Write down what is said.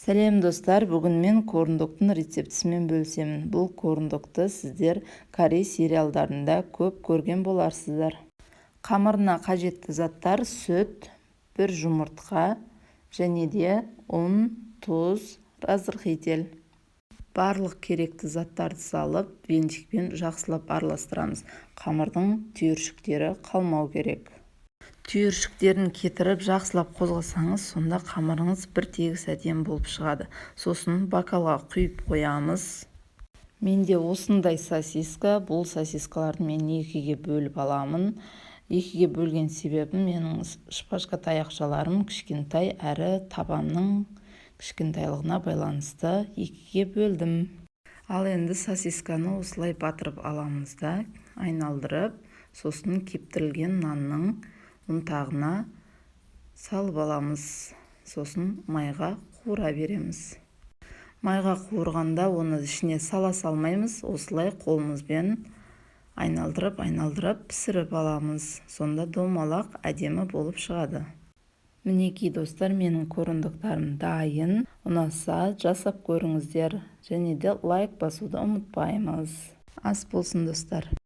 Сәлем достар, бүгін мен корындоктың рецептісімен бөлісемін. Бұл корындокты сіздер Корей сериалдарында көп көрген боларсыздар. Қамырына қажетті заттар: сүт, бір жұмыртқа және де ұн, тұз, разрыхитель. Барлық керекті заттарды салып, венчикпен жақсылап араластырамыз. Қамырдың түйіршіктері қалмау керек. Түйіршіктерін кетіріп жақсылап қозғасаңыз, сонда қамырыңыз бір тегіс әдемі болып шығады. Сосын бокалға құйып қоямыз. Менде осындай сосиска. Бұл сосискаларды мен екіге бөліп аламын. Екіге бөлген себебім, менің шпажка таяқшаларым кішкентай әрі табанның кішкентайлығына байланысты екіге бөлдім. Ал енді сосисканы осылай батырып аламыз да, айналдырып, сосын кептірілген нанның ұнтағына салып аламыз. Сосын майға қуыра береміз. Майға қуырғанда оны ішіне сала салмаймыз, осылай қолымызбен айналдырып пісіріп аламыз. Сонда домалақ әдемі болып шығады. Мінекей достар, менің корындоктарым дайын. Ұнаса жасап көріңіздер және де лайк басуды ұмытпаймыз. Ас болсын достар.